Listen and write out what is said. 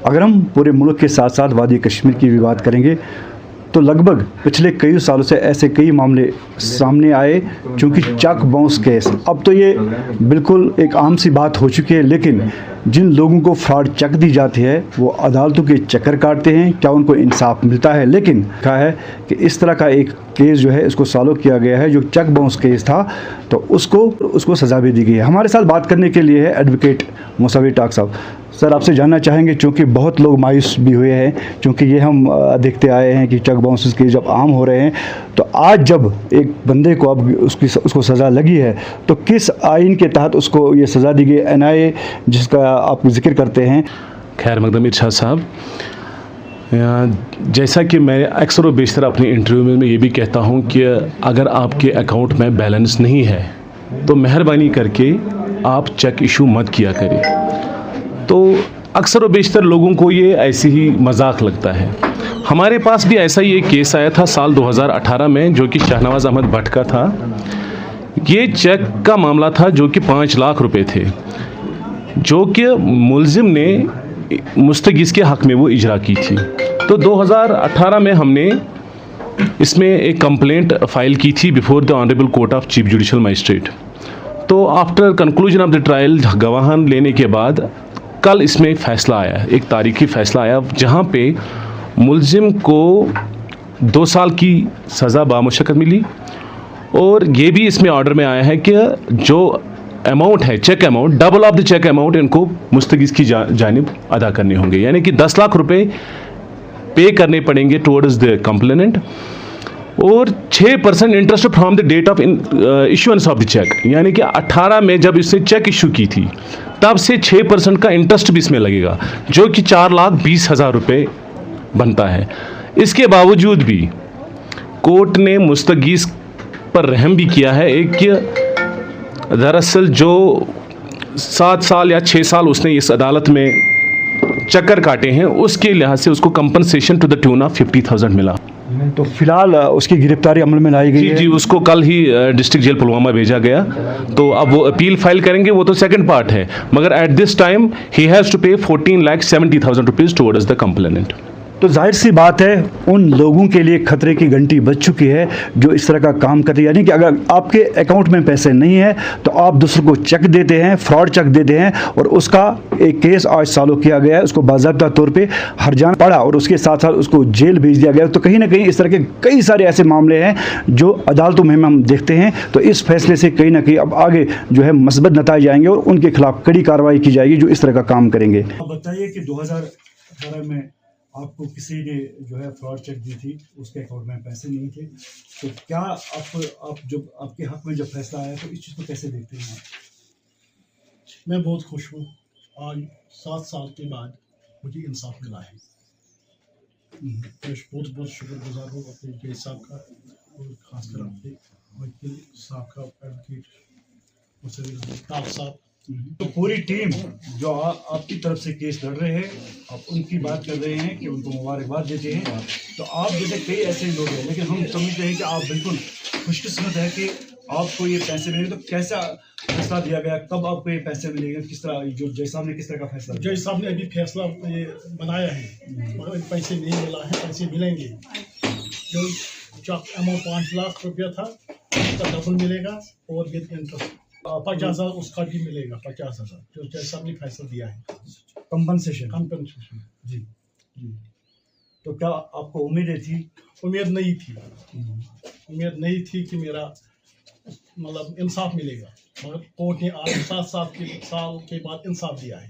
अगर हम पूरे मुल्क के साथ साथ वादी कश्मीर की भी बात करेंगे तो लगभग पिछले कई सालों से ऐसे कई मामले सामने आए, चूँकि चेक बाउंस केस अब तो ये बिल्कुल एक आम सी बात हो चुकी है। लेकिन जिन लोगों को फ्रॉड चेक दी जाती है वो अदालतों के चक्कर काटते हैं, क्या उनको इंसाफ मिलता है? लेकिन कहा है कि इस तरह का एक केस जो है इसको सॉल्व किया गया है, जो चेक बाउंस केस था, तो उसको सज़ा भी दी गई है। हमारे साथ बात करने के लिए है एडवोकेट मुसावी टाक साहब। सर, आपसे जानना चाहेंगे, चूँकि बहुत लोग मायूस भी हुए हैं, चूँकि ये हम देखते आए हैं कि चेक बाउंस के जब आम हो रहे हैं, तो आज जब एक बंदे को अब उसको सज़ा लगी है तो किस आइन के तहत उसको ये सज़ा दी गई? NIA जिसका आप जिक्र करते हैं। खैर मकदम इरशाद साहब, जैसा कि मैं अक्सर व बेशतर अपने इंटरव्यू में ये भी कहता हूँ कि अगर आपके अकाउंट में बैलेंस नहीं है तो मेहरबानी करके आप चेक इशू मत किया करें। तो अक्सर व बेशतर लोगों को ये ऐसे ही मजाक लगता है। हमारे पास भी ऐसा ही एक केस आया था साल 2018 में, जो कि शाहनवाज अहमद भट्ट का था। ये चेक का मामला था जो कि 5 लाख रुपए थे, जो कि मुलजिम ने मुस्तगीज़ के हक़ में वो इजरा की थी। तो 2018 में हमने इसमें एक कंप्लेंट फ़ाइल की थी before the honourable court of chief judicial magistrate. तो after conclusion of the trial, गवाहान लेने के बाद कल इसमें फ़ैसला आया, एक तारीखी फ़ैसला आया, जहाँ पे मुलजिम को 2 साल की सज़ा बामुशक्कत मिली। और ये भी इसमें ऑर्डर में आया है कि जो अमाउंट है, cheque amount, double of the cheque amount इनको मुस्तगीज़ की जानिब अदा करने होंगे, यानी कि 10 लाख रुपए पे करने पड़ेंगे टुवर्ड्स द कंप्लेनेंट, और 6% interest from the date of issuance of the cheque, यानी कि 18 में जब इसने चेक इशू की थी तब से 6% का इंटरेस्ट भी इसमें लगेगा, जो कि 4,20,000 रुपये बनता है। इसके बावजूद भी कोर्ट ने मुस्तगीज़ पर रहम भी किया है। एक कि दरअसल जो 7 साल या 6 साल उसने इस अदालत में चक्कर काटे हैं, उसके लिहाज से उसको compensation to the tune of 50,000 मिला। तो फिलहाल उसकी गिरफ्तारी अमल में लाई गई है। जी, उसको कल ही डिस्ट्रिक्ट जेल पुलवामा भेजा गया। तो अब वो अपील फाइल करेंगे, वो तो सेकंड पार्ट है, मगर at this time he has to pay 14,70,000 rupees towards the complainant. तो जाहिर सी बात है उन लोगों के लिए खतरे की घंटी बज चुकी है जो इस तरह का काम करते हैं। यानी कि अगर आपके अकाउंट में पैसे नहीं है तो आप दूसरों को चेक देते हैं, फ्रॉड चेक देते हैं, और उसका एक केस आज सॉल्व किया गया है, उसको बाज़ाब्ता तौर पे हरजाना पड़ा और उसके साथ साथ उसको जेल भेज दिया गया। तो कहीं ना कहीं इस तरह के कई सारे ऐसे मामले हैं जो अदालतों में हम देखते हैं। तो इस फैसले से कहीं ना कहीं अब आगे जो है मस्बत नताइज आएंगे और उनके खिलाफ कड़ी कार्रवाई की जाएगी जो इस तरह का काम करेंगे। बताइए कि 2018 में आपको किसी ने जो है फ्रॉड चेक दी थी, उसके अकाउंट में पैसे नहीं थे, तो क्या आप जब आपके हक में जब फैसला आया तो इस चीज़ को कैसे देखते हैं आप? मैं बहुत खुश हूँ। आज 7 साल के बाद मुझे इंसाफ मिला है। मैं बहुत बहुत शुक्रगुजार हूँ अपने जज साहब का, और खासकर अपने वकील साहब का, एडवोकेट मुसावी टाक साहब। तो पूरी टीम जो आपकी तरफ से केस लड़ रहे हैं, आप उनकी बात कर रहे हैं कि उनको मुबारकबाद देते हैं। तो आप जैसे कई ऐसे लोग हैं, लेकिन हम समझते हैं कि आप बिल्कुल खुशकिस्मत है कि आपको ये पैसे मिले। तो कैसा फैसला दिया गया, कब आपको ये पैसे मिलेंगे, किस तरह, जो जज साहब ने किस तरह का फैसला? जज साहब ने अभी फैसला ये बनाया है, और पैसे नहीं मिला है, पैसे मिलेंगे। जो चेक अमाउंट 5 लाख रुपया था उसका डबल मिलेगा, और विद इंटरेस्ट 50,000 उसका भी मिलेगा। 50,000 जो जज साहब ने फैसला दिया है, कंपनसेशन। जी। तो क्या आपको उम्मीदें थी? उम्मीद नहीं थी, उम्मीद नहीं थी कि मेरा मतलब इंसाफ मिलेगा, मगर कोर्ट ने आज 7 साल के बाद इंसाफ दिया है।